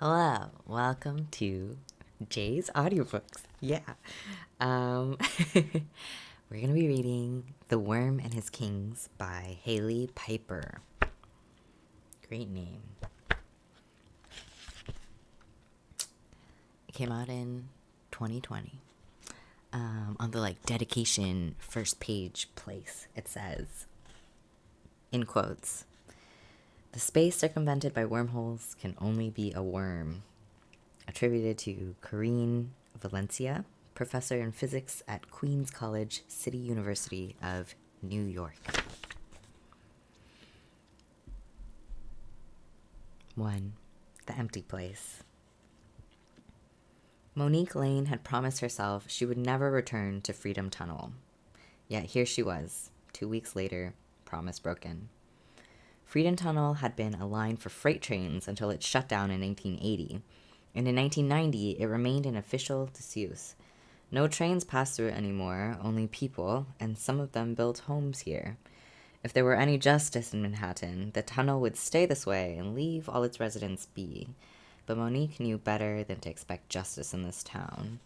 Hello, welcome to Jay's Audiobooks. Yeah. Um, we're going to be reading The Worm and His Kings by Haley Piper. Great name. It came out in 2020. On the dedication first page place, it says, in quotes, "The space circumvented by wormholes can only be a worm." Attributed to Corinne Valencia, professor in physics at Queens College, City University of New York. 1. The Empty Place. Monique Lane had promised herself she would never return to Freedom Tunnel. Yet here she was, 2 weeks later, promise broken. Freedom Tunnel had been a line for freight trains until it shut down in 1980. And in 1990, it remained in official disuse. No trains passed through it anymore, only people, and some of them built homes here. If there were any justice in Manhattan, the tunnel would stay this way and leave all its residents be. But Monique knew better than to expect justice in this town.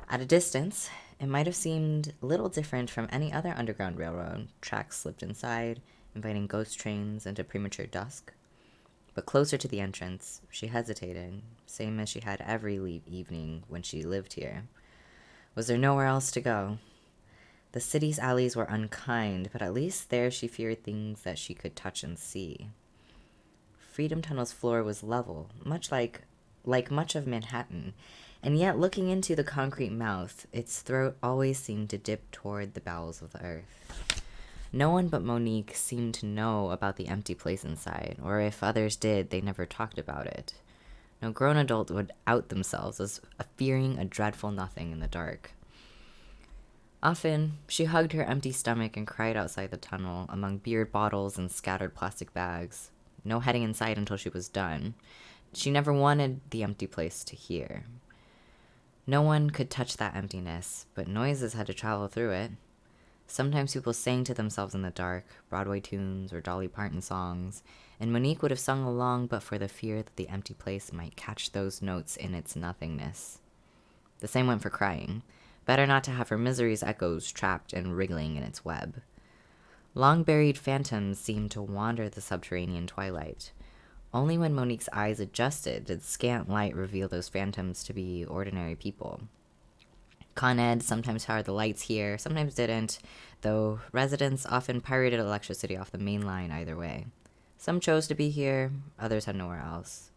At a distance, it might have seemed little different from any other underground railroad. Tracks slipped inside, inviting ghost trains into premature dusk. But closer to the entrance, she hesitated, same as she had every evening when she lived here. Was there nowhere else to go? The city's alleys were unkind, but at least there she feared things that she could touch and see. Freedom Tunnel's floor was level, much like much of Manhattan, and yet looking into the concrete mouth, its throat always seemed to dip toward the bowels of the earth. No one but Monique seemed to know about the empty place inside, or if others did, they never talked about it. No grown adult would out themselves as fearing a dreadful nothing in the dark. Often, she hugged her empty stomach and cried outside the tunnel among beer bottles and scattered plastic bags. No heading inside until she was done. She never wanted the empty place to hear. No one could touch that emptiness, but noises had to travel through it. Sometimes people sang to themselves in the dark, Broadway tunes or Dolly Parton songs, and Monique would have sung along but for the fear that the empty place might catch those notes in its nothingness. The same went for crying. Better not to have her misery's echoes trapped and wriggling in its web. Long-buried phantoms seemed to wander the subterranean twilight. Only when Monique's eyes adjusted did scant light reveal those phantoms to be ordinary people. Con Ed sometimes powered the lights here, sometimes didn't, though residents often pirated electricity off the main line either way. Some chose to be here, others had nowhere else.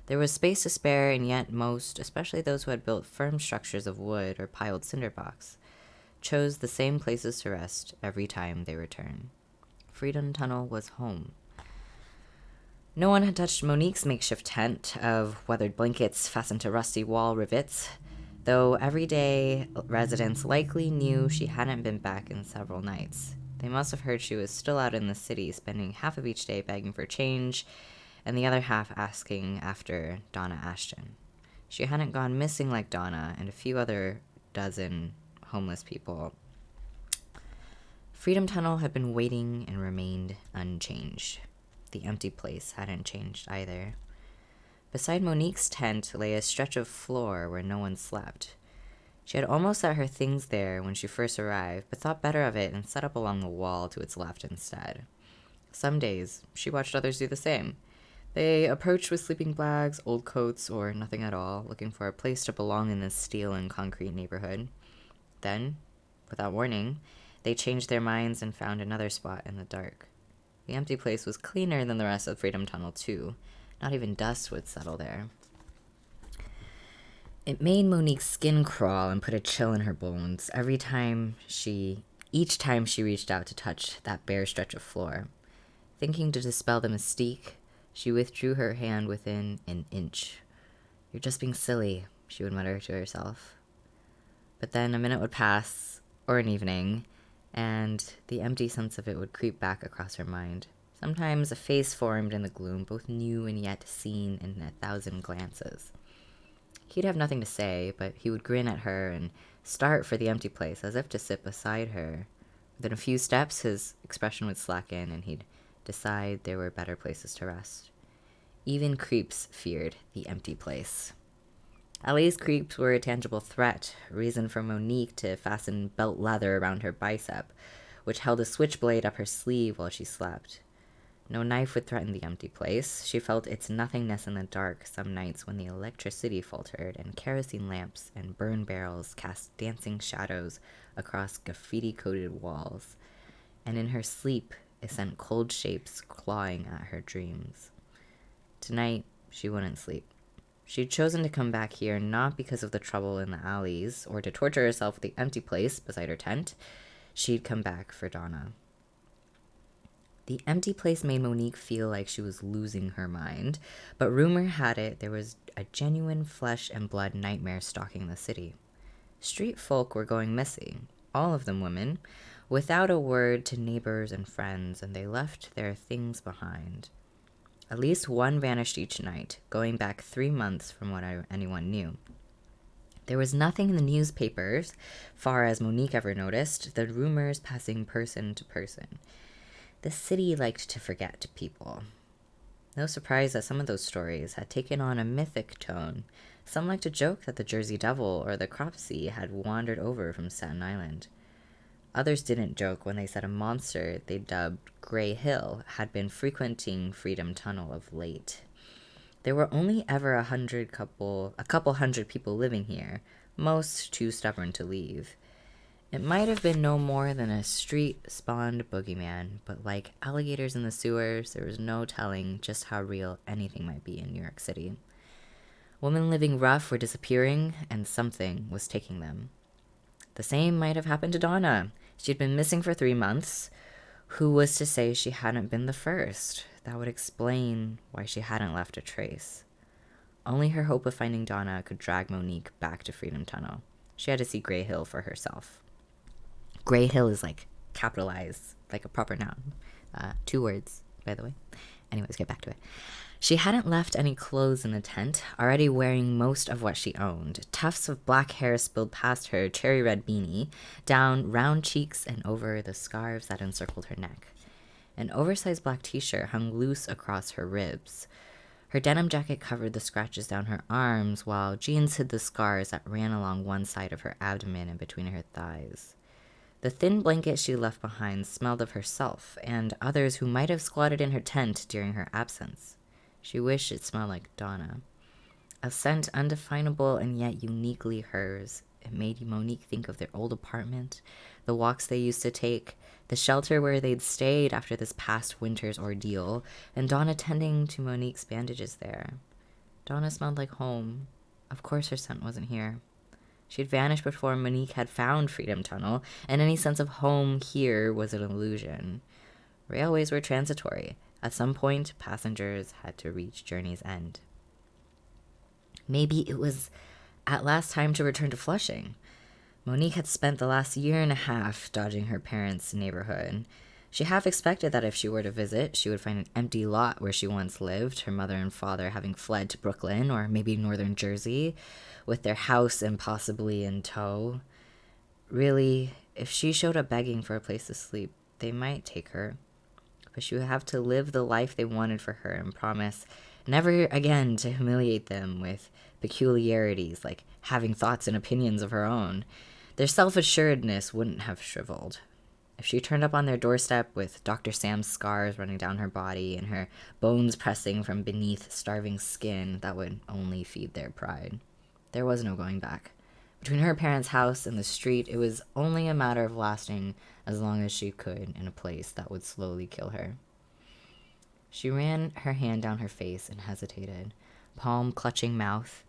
There was space to spare, and yet most, especially those who had built firm structures of wood or piled cinder blocks, chose the same places to rest every time they returned. Freedom Tunnel was home. No one had touched Monique's makeshift tent of weathered blankets fastened to rusty wall rivets, though everyday residents likely knew she hadn't been back in several nights. They must have heard she was still out in the city, spending half of each day begging for change, and the other half asking after Donna Ashton. She hadn't gone missing like Donna and a few other dozen homeless people. Freedom Tunnel had been waiting and remained unchanged. The empty place hadn't changed either. Beside Monique's tent lay a stretch of floor where no one slept. She had almost set her things there when she first arrived, but thought better of it and set up along the wall to its left instead. Some days, she watched others do the same. They approached with sleeping bags, old coats, or nothing at all, looking for a place to belong in this steel and concrete neighborhood. Then, without warning, they changed their minds and found another spot in the dark. The empty place was cleaner than the rest of Freedom Tunnel, too. Not even dust would settle there. It made Monique's skin crawl and put a chill in her bones each time she reached out to touch that bare stretch of floor. Thinking to dispel the mystique, she withdrew her hand within an inch. "You're just being silly," she would mutter to herself. But then a minute would pass, or an evening, and the empty sense of it would creep back across her mind. Sometimes a face formed in the gloom, both new and yet seen in 1,000 glances. He'd have nothing to say, but he would grin at her and start for the empty place, as if to sit beside her. Within a few steps, his expression would slacken, and he'd decide there were better places to rest. Even creeps feared the empty place. Ali's creeps were a tangible threat, reason for Monique to fasten belt leather around her bicep, which held a switchblade up her sleeve while she slept. No knife would threaten the empty place. She felt its nothingness in the dark some nights when the electricity faltered and kerosene lamps and burn barrels cast dancing shadows across graffiti-coated walls. And in her sleep, it sent cold shapes clawing at her dreams. Tonight, she wouldn't sleep. She'd chosen to come back here not because of the trouble in the alleys or to torture herself with the empty place beside her tent. She'd come back for Donna. The empty place made Monique feel like she was losing her mind, but rumor had it there was a genuine flesh and blood nightmare stalking the city. Street folk were going missing, all of them women, without a word to neighbors and friends, and they left their things behind. At least one vanished each night, going back 3 months from what anyone knew. There was nothing in the newspapers, far as Monique ever noticed, the rumors passing person to person. The city liked to forget people. No surprise that some of those stories had taken on a mythic tone. Some liked to joke that the Jersey Devil or the Cropsey had wandered over from Staten Island. Others didn't joke when they said a monster they dubbed Grey Hill had been frequenting Freedom Tunnel of late. There were only ever a couple hundred people living here, most too stubborn to leave. It might have been no more than a street-spawned boogeyman, but like alligators in the sewers, there was no telling just how real anything might be in New York City. Women living rough were disappearing, and something was taking them. The same might have happened to Donna. She'd been missing for 3 months. Who was to say she hadn't been the first? That would explain why she hadn't left a trace. Only her hope of finding Donna could drag Monique back to Freedom Tunnel. She had to see Grey Hill for herself. Grey Hill is like capitalized, like a proper noun. 2 words, by the way. Anyways, get back to it. She hadn't left any clothes in the tent, already wearing most of what she owned. Tufts of black hair spilled past her cherry red beanie, down round cheeks and over the scarves that encircled her neck. An oversized black t-shirt hung loose across her ribs. Her denim jacket covered the scratches down her arms, while jeans hid the scars that ran along one side of her abdomen and between her thighs. The thin blanket she left behind smelled of herself and others who might have squatted in her tent during her absence. She wished it smelled like Donna. A scent undefinable and yet uniquely hers. It made Monique think of their old apartment, the walks they used to take, the shelter where they'd stayed after this past winter's ordeal, and Donna tending to Monique's bandages there. Donna smelled like home. Of course her scent wasn't here. She had vanished before Monique had found Freedom Tunnel, and any sense of home here was an illusion. Railways were transitory. At some point, passengers had to reach journey's end. Maybe it was at last time to return to Flushing. Monique had spent the last year and a half dodging her parents' neighborhood. She half expected that if she were to visit, she would find an empty lot where she once lived, her mother and father having fled to Brooklyn or maybe northern Jersey, with their house impossibly in tow. Really, if she showed up begging for a place to sleep, they might take her. But she would have to live the life they wanted for her and promise never again to humiliate them with peculiarities like having thoughts and opinions of her own. Their self-assuredness wouldn't have shriveled. If she turned up on their doorstep with Dr. Sam's scars running down her body and her bones pressing from beneath starving skin, that would only feed their pride. There was no going back. Between her parents' house and the street, it was only a matter of lasting as long as she could in a place that would slowly kill her. She ran her hand down her face and hesitated, palm clutching mouth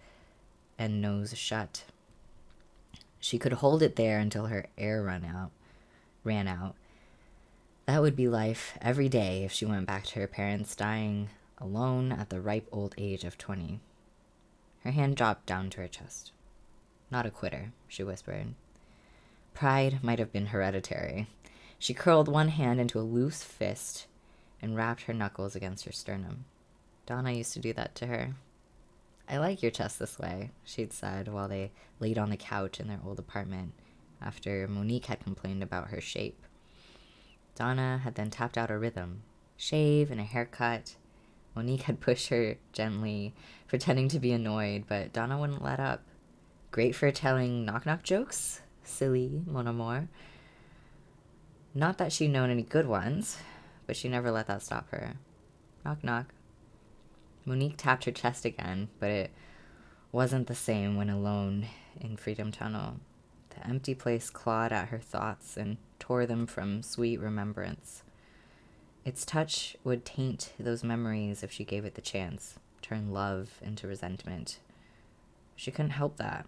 and nose shut. She could hold it there until her air ran out. That would be life every day if she went back to her parents, dying alone at the ripe old age of 20. Her hand dropped down to her chest. Not a quitter, she whispered. Pride might have been hereditary. She curled one hand into a loose fist and rapped her knuckles against her sternum. Donna used to do that to her. I like your chest this way, she'd said while they laid on the couch in their old apartment after Monique had complained about her shape. Donna had then tapped out a rhythm, shave and a haircut, Monique had pushed her gently, pretending to be annoyed, but Donna wouldn't let up. Great for telling knock-knock jokes? Silly, mon amour. Not that she'd known any good ones, but she never let that stop her. Knock knock. Monique tapped her chest again, but it wasn't the same when alone in Freedom Tunnel. The empty place clawed at her thoughts and tore them from sweet remembrance. Its touch would taint those memories if she gave it the chance, turn love into resentment. She couldn't help that.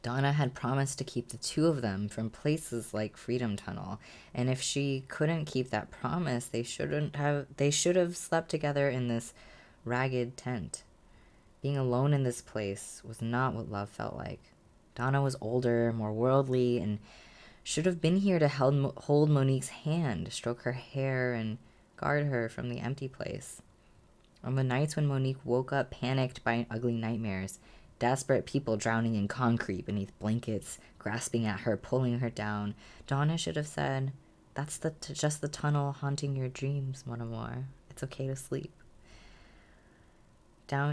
Donna had promised to keep the two of them from places like Freedom Tunnel, and if she couldn't keep that promise, they should have slept together in this ragged tent. Being alone in this place was not what love felt like. Donna was older, more worldly, and should have been here to hold Monique's hand, stroke her hair, and guard her from the empty place. On the nights when Monique woke up panicked by ugly nightmares, desperate people drowning in concrete beneath blankets, grasping at her, pulling her down, Donna should have said, "That's just the tunnel haunting your dreams, mon amour. It's okay to sleep."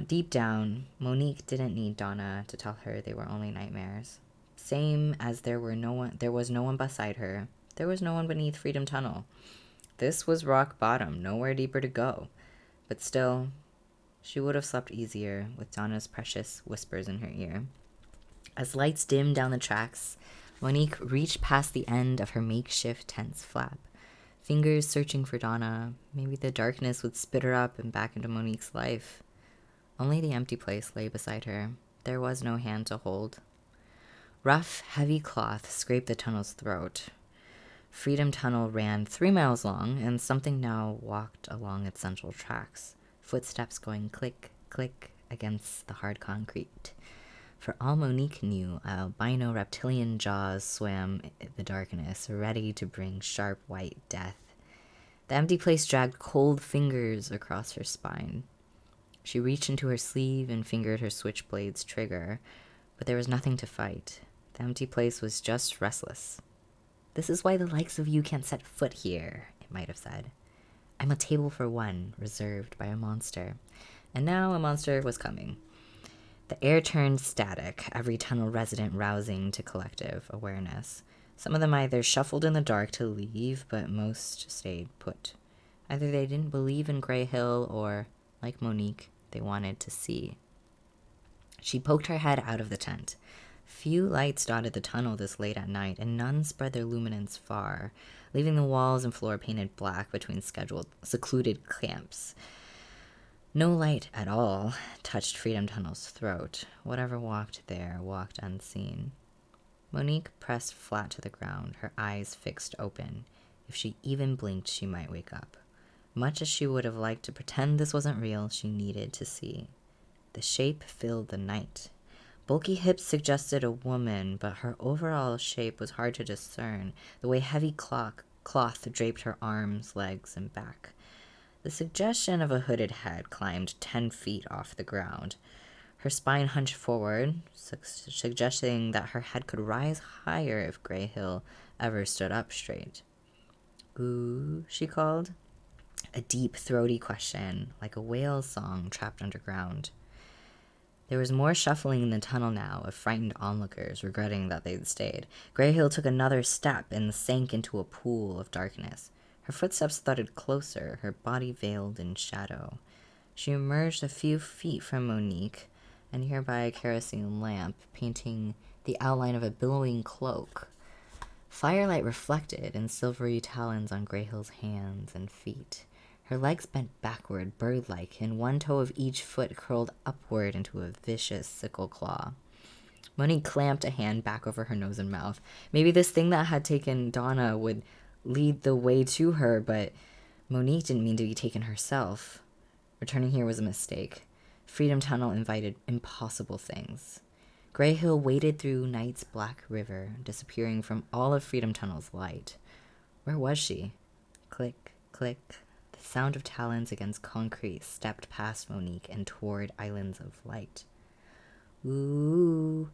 Deep down, Monique didn't need Donna to tell her they were only nightmares. Same as there was no one beside her. There was no one beneath Freedom Tunnel. This was rock bottom, nowhere deeper to go. But still, she would have slept easier with Donna's precious whispers in her ear. As lights dimmed down the tracks, Monique reached past the end of her makeshift tent's flap. Fingers searching for Donna. Maybe the darkness would spit her up and back into Monique's life. Only the empty place lay beside her. There was no hand to hold. Rough, heavy cloth scraped the tunnel's throat. Freedom Tunnel ran 3 miles long, and something now walked along its central tracks, footsteps going click, click against the hard concrete. For all Monique knew, albino reptilian jaws swam in the darkness, ready to bring sharp white death. The empty place dragged cold fingers across her spine. She reached into her sleeve and fingered her switchblade's trigger, but there was nothing to fight. The empty place was just restless. "This is why the likes of you can't set foot here," it might have said. "I'm a table for one, reserved by a monster." And now a monster was coming. The air turned static, every tunnel resident rousing to collective awareness. Some of them either shuffled in the dark to leave, but most stayed put. Either they didn't believe in Grey Hill or, like Monique, they wanted to see. She poked her head out of the tent. Few lights dotted the tunnel this late at night, and none spread their luminance far, leaving the walls and floor painted black between secluded camps. No light at all touched Freedom Tunnel's throat. Whatever walked there walked unseen. Monique pressed flat to the ground, her eyes fixed open. If she even blinked, she might wake up. Much as she would have liked to pretend this wasn't real, she needed to see. The shape filled the night. Bulky hips suggested a woman, but her overall shape was hard to discern, the way heavy cloth draped her arms, legs, and back. The suggestion of a hooded head climbed 10 feet off the ground. Her spine hunched forward, suggesting that her head could rise higher if Grey Hill ever stood up straight. "Ooh," she called. A deep, throaty question, like a whale's song trapped underground. There was more shuffling in the tunnel now, of frightened onlookers regretting that they'd stayed. Grey Hill took another step and sank into a pool of darkness. Her footsteps thudded closer, her body veiled in shadow. She emerged a few feet from Monique, a nearby kerosene lamp painting the outline of a billowing cloak. Firelight reflected in silvery talons on Grey Hill's hands and feet. Her legs bent backward, bird-like, and one toe of each foot curled upward into a vicious sickle claw. Monique clamped a hand back over her nose and mouth. Maybe this thing that had taken Donna would lead the way to her, but Monique didn't mean to be taken herself. Returning here was a mistake. Freedom Tunnel invited impossible things. Grey Hill waded through night's black river, disappearing from all of Freedom Tunnel's light. Where was she? Click, click. The sound of talons against concrete stepped past Monique and toward islands of light. Ooh!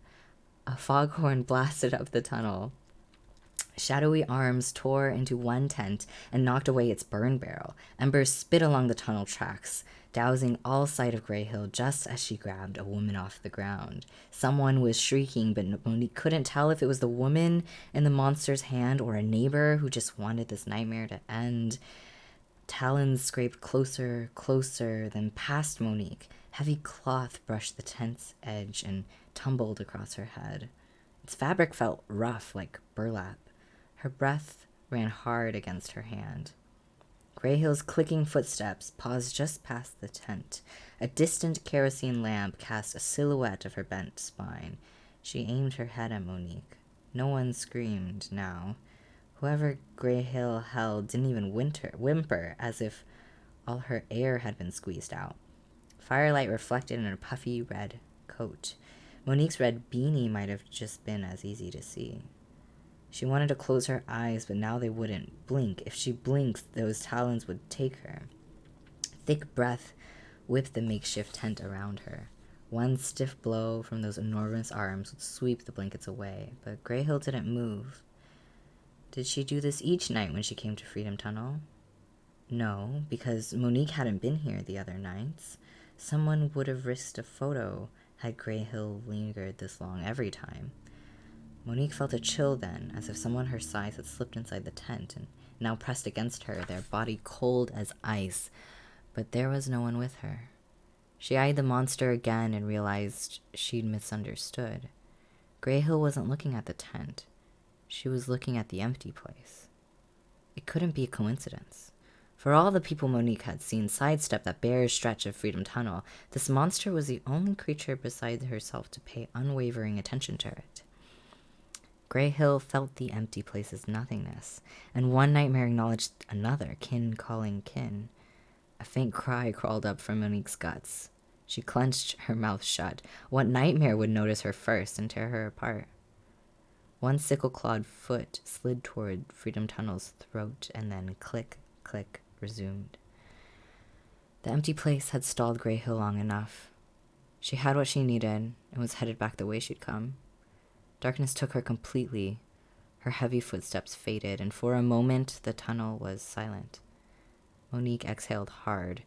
A foghorn blasted up the tunnel. Shadowy arms tore into one tent and knocked away its burn barrel. Embers spit along the tunnel tracks, dousing all sight of Grey Hill just as she grabbed a woman off the ground. Someone was shrieking, but Monique couldn't tell if it was the woman in the monster's hand or a neighbor who just wanted this nightmare to end. Talons scraped closer, closer, then past Monique. Heavy cloth brushed the tent's edge and tumbled across her head. Its fabric felt rough, like burlap. Her breath ran hard against her hand. Grey Hill's clicking footsteps paused just past the tent. A distant kerosene lamp cast a silhouette of her bent spine. She aimed her head at Monique. No one screamed now. Whoever Grey Hill held didn't even whimper, as if all her air had been squeezed out. Firelight reflected in her puffy red coat. Monique's red beanie might have just been as easy to see. She wanted to close her eyes, but now they wouldn't blink. If she blinked, those talons would take her. Thick breath whipped the makeshift tent around her. One stiff blow from those enormous arms would sweep the blankets away, but Grey Hill didn't move. Did she do this each night when she came to Freedom Tunnel? No, because Monique hadn't been here the other nights. Someone would have risked a photo had Grey Hill lingered this long every time. Monique felt a chill then, as if someone her size had slipped inside the tent and now pressed against her, their body cold as ice. But there was no one with her. She eyed the monster again and realized she'd misunderstood. Grey Hill wasn't looking at the tent. She was looking at the empty place. It couldn't be a coincidence. For all the people Monique had seen sidestep that bare stretch of Freedom Tunnel, this monster was the only creature besides herself to pay unwavering attention to it. Grey Hill felt the empty place's nothingness, and one nightmare acknowledged another, kin calling kin. A faint cry crawled up from Monique's guts. She clenched her mouth shut. What nightmare would notice her first and tear her apart? One sickle-clawed foot slid toward Freedom Tunnel's throat, and then click, click, resumed. The empty place had stalled Grey Hill long enough. She had what she needed and was headed back the way she'd come. Darkness took her completely. Her heavy footsteps faded, and for a moment the tunnel was silent. Monique exhaled hard.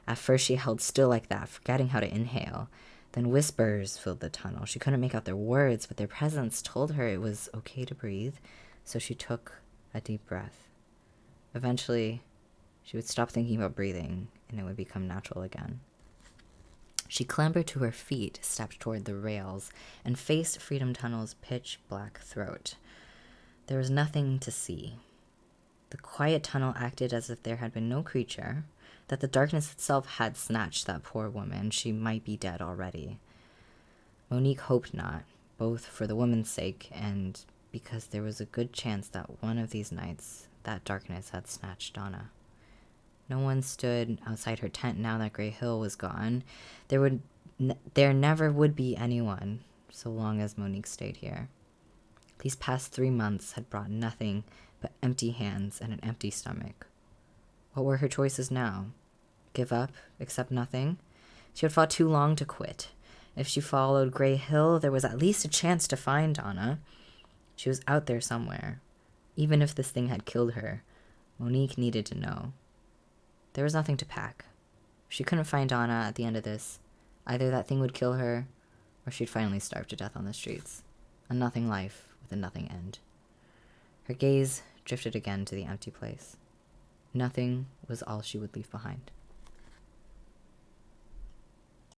At first she held still like that, forgetting how to inhale. Then whispers filled the tunnel. She couldn't make out their words, but their presence told her it was okay to breathe, so she took a deep breath. Eventually, she would stop thinking about breathing, and it would become natural again. She clambered to her feet, stepped toward the rails, and faced Freedom Tunnel's pitch-black throat. There was nothing to see. The quiet tunnel acted as if there had been no creature, that the darkness itself had snatched that poor woman. She might be dead already. Monique hoped not, both for the woman's sake and because there was a good chance that one of these nights that darkness had snatched Donna. No one stood outside her tent now that Grey Hill was gone. There never would be anyone so long as Monique stayed here. These past 3 months had brought nothing but empty hands and an empty stomach. What were her choices now? Give up? Accept nothing? She had fought too long to quit. If she followed Grey Hill, there was at least a chance to find Donna. She was out there somewhere. Even if this thing had killed her, Monique needed to know. There was nothing to pack. If she couldn't find Donna at the end of this, either that thing would kill her, or she'd finally starve to death on the streets. A nothing life with a nothing end. Her gaze drifted again to the empty place. Nothing was all she would leave behind.